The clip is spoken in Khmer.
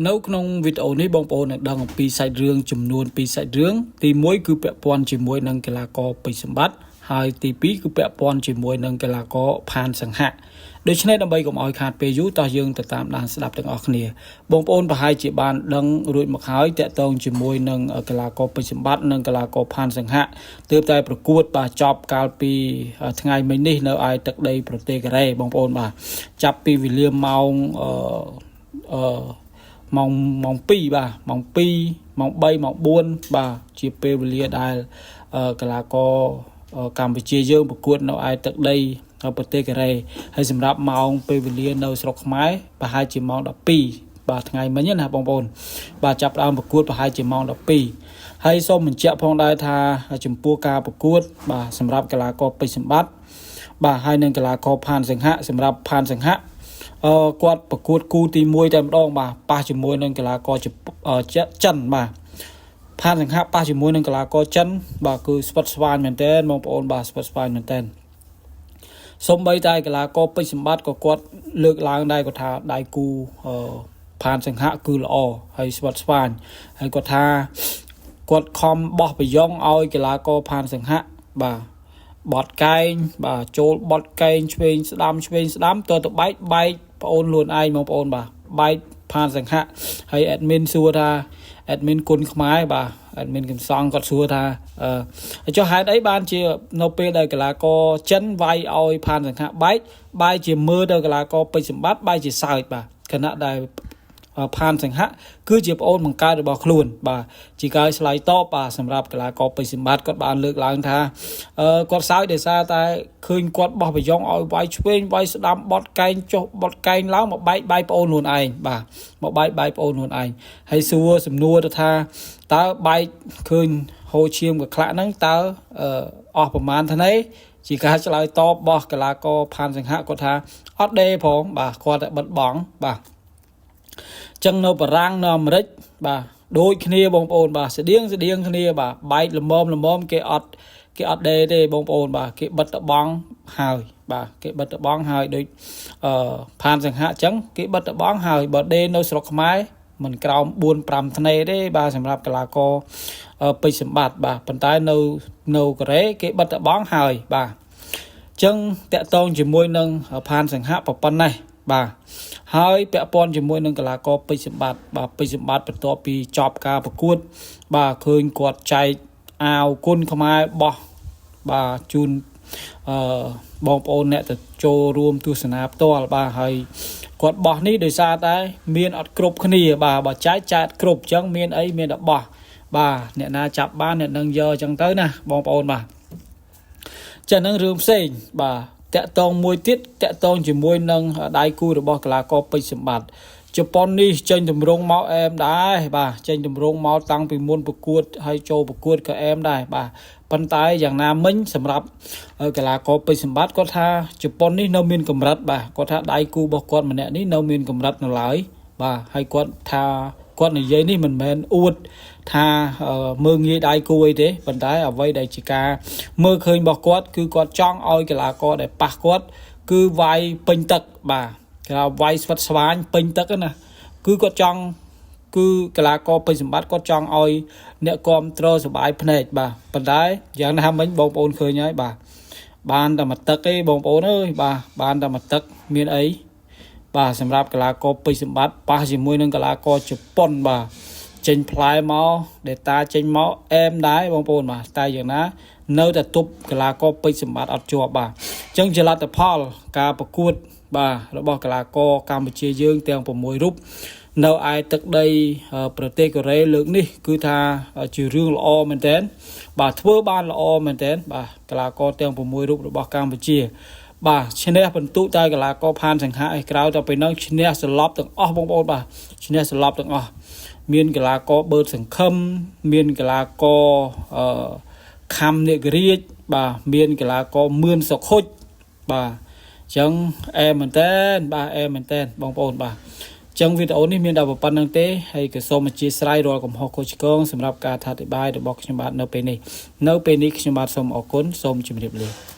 នៅក្នុងវីដេអូនេះបងប្អូននឹងដឹងអំពីសាច់រឿងចំនួន2សាច់រឿងទី1គឺពាក់ព័ន្ធជាមួយនឹងកីឡាករពេជ្រសម្បត្តិហើយទី2គឺពាក់ព័ន្ធជាមួយនឹងកីឡាករផានសង្ហៈដូច្នេះដើម្បីកុំឲ្យខាតពេលយូរតោះយើងទៅតាមដានស្ដាប់ទាំងអស់គ្នាបងប្អូនប្រហែលជាបានដឹងរួចមកហើយតាក់ទងជាមួយនឹងកីឡាករពេជ្រសម្បត្តិនិងកីឡាករផានសង្ហៈទើបតែប្រកួតបាទចប់កាលពីថ្ងៃមិញនេះនៅឯទឹកដីប្រទេសកូរ៉េបងប្អូនបាទចាប់ពីវេលាម៉ោងម៉ោង2បាទម៉ោង2ម៉ោង3ម៉ោង4បាទជាពេលវេលាដែលកីឡាករកម្ពុជាយើងប្រកួតនៅឯទឹកដីប្រទេសកូរ៉េហើយសម្រាប់ម៉ោងពេលវេលានៅស្រុកខ្មែរប្រហែលជាម៉ោង12បាទថ្ងៃមិញណាបងប្អូនបាទចាប់ផ្ដើមប្រកួតប្រហែលជាម៉ោង12ហើយសូមបញ្ជាក់ផងដែរថាចំពោះការប្រកួតបាទសម្រាប់កីឡាករពេជ្រសម្បត្តិបាទហើយនិងកីឡាករផានសង្ហៈសម្រាប់ផានសង្ហៈគាត់ប្រកួតគូទី1តែម្ដងបាទប៉ះជាមួយនឹងកីឡាករចិនបាទផានសង្ហៈប៉ះជាមួយនឹងកីឡាករចិនបាទគឺស្វិតស្វាញមែនទែនបងប្អូនបាទស្វិតស្វាញមែនទែនសូម្បីតែកីឡាករពេជ្រសម្បត្តិក៏គាត់លើកឡើងដែរគាត់ថាដៃគូផានសង្ហៈគឺល្អហើយស្វិតស្វាញហើយគាត់ថាគាត់ខំបោះប្រយ៉ងឲ្យកីឡាករផានសង្ហៈបាទបត់កែងបាទចូលបត់កែងឆ្វេងស្ដាំតទៅបែកប្អូនខ្លួនឯងបងប្អូនបាទបែកផានសង្ហៈហើយแอดมินសួរថាแอดมินគុណខ្មែរបាទแอดมินកំសង់គាត់សួរថាចុះហេតុអីបានជានៅពេលដែលកីឡាករចិនវាយឲ្យផានសង្ហៈបែកជាមើលទៅកីឡាករពេជ្រសម្បត្តិបែកជាសើចបាទខណៈដែលផានសង្ហៈគឺជាប្អូនបង្កើតរបស់ខ្លួនបាទជាការឆ្លើយតបបាទសម្រាប់កីឡាករពេជ្រសម្បត្តិគាត់បានលើកឡើងថាគាត់សើចដោយសារតែឃើញគាត់បោះប្រយ៉ងឲ្យវាយឆ្វេងវាយស្ដាំបត់កែងចុះបត់កែងឡើងមកបែកប្អូនខ្លួនឯងបាទមកបែកប្អូនខ្លួនឯងហើយសួរសំណួរទៅថាតើបែកឃើញហូរឈាមកខ្លាក់ហ្នឹងតើអស់ប្រមាណថ្នេជាការឆ្លើយតបរបស់កីឡាករផានសង្ហៈគាត់ថាអត់ដេផងបាទគាត់តែបិទបង់បាទចឹងនៅបារាំងនៅអាមេរិកបាទដូចគ្នាបងប្អូនបាទស្តៀងគ្នាបាទបែកល្មមគេអត់ដេទេបងប្អូនបាទគេបិទតបងហើយបាទគេបិទតបងហើយដូចផានសង្ហៈចឹងគេបិទតបងហើយបើដេនៅស្រុកខ្មែរមិនក្រោម 4-5 ធ្នេទេបាទសម្រាប់កីឡាករពេជ្រសម្បត្តិបាទប៉ុន្តែនៅកូរ៉េគេបិទតបងហើយបាទចឹងតាក់ទងជាមួយនឹងផានសង្ហៈប៉ុណ្ណេះបាទហើយពាក់ព័ន្ធជាមួយនឹងកីឡាករពេជ្រសម្បត្តិបាទពេជ្រសម្បត្តិបន្ទាប់ពីចប់ការប្រកួតបាទឃើញគាត់ចែកអាវគុណខ្មែរបោះបាទជូនបងប្អូនអ្នកទៅចូលរួមទស្សនាផ្ទាល់បាទហើយគាត់បោះនេះដោយសារតែមានអត់គ្រប់គ្នាបាទបើចែកគ្រប់អញ្ចឹងមានអីមានតែបោះបាទអ្នកណាចាប់បានអ្នកនឹងយកអញ្ចឹងទៅណាបងប្អូនបាទចឹងនឹងរឿងផ្សេងបាទតាក់ទងមួយទៀតតាក់ទងជាមួយនឹងដៃគូរបស់កីឡាករពេជ្រសម្បត្តិជប៉ុននេះចេញតម្រង់មកអែមដែរបាទចេញតម្រង់មកតាំងពីមុនប្រកួតហើយចូលប្រកួតក៏អែមដែរបាទប៉ុន្តែយ៉ាងណាមិញសម្រាប់កីឡាករពេជ្រសម្បត្តិគាត់ថាជប៉ុននេះនៅមានកម្រិតបាទគាត់ថាដៃគូរបស់គាត់ម្នាក់នេះនៅមានកម្រិតនៅឡើយបាទហើយគាត់ថាគាត់និយាយនេះមិនមែនអួតថាមើងងាយដៃគូអីទេប៉ុន្តែអ្វីដែលជាការមើលឃើញរបស់គាត់គឺគាត់ចង់ឲ្យកីឡាករដែលប៉ះគាត់គឺវាយពេញទឹកបាទគេថាវាយស្វិតស្វាញពេញទឹកណាគឺគាត់ចង់គឺកីឡាករពេជ្រសម្បត្តិគាត់ចង់ឲ្យអ្នកគ្រប់គ្រងសុបាយភ្នែកបាទប៉ុន្តែយ៉ាងណាមិញបងប្អូនឃើញហើយបាទបានតែមកទឹកទេបងប្អូនអើយបាទបានតែមកទឹកមានអីបាទសម្រាប់កីឡាករពេជ្រសម្បត្តិប៉ះជាមួយនឹងកីឡាករជប៉ុនបាទចេញផ្លែមកដេតាចេញមកអែមដែរបងប្អូនបាទតែយ៉ាងណានៅតែទប់កីឡាករពេជ្រសម្បត្តិអត់ជាប់បាទអញ្ចឹងជាលទ្ធផលការប្រកួតបាទរបស់កីឡាករកម្ពុជាយើងទាំង6រូបនៅឯទឹកដីប្រទេសកូរ៉េលើកនេះគឺថាជារឿងល្អមែនទែនបាទធ្វើបានល្អមែនទែនបាទកីឡាករទាំង6រូបរបស់កម្ពុជាបាទឈ្នះបន្ទុតែកីឡាករផានសង្ហៈឯក្រៅទៅពេលនោះឈ្នះសន្លប់ទាំងអស់បងប្អូនបាទឈ្នះសន្លប់ទាំងអស់មានកីឡាករបឺតសង្ឃឹមមានកីឡាករខំនេករាជបាទមានកីឡាករមឿនសុខុចបាទអញ្ចឹងអែមែនតើបាទអែមែនតើបងប្អូនបាទអញ្ចឹងវីដេអូនេះមានតែប៉ុណ្្នឹងទេហើយក៏សូមអធិស្ឋានរាល់កំហុសខុសឆ្គងសម្រាប់ការអធិប្បាយរបស់ខ្ញុំបាទនៅពេលនេះខ្ញុំបាទសូមអរគុណសូមជម្រាបលា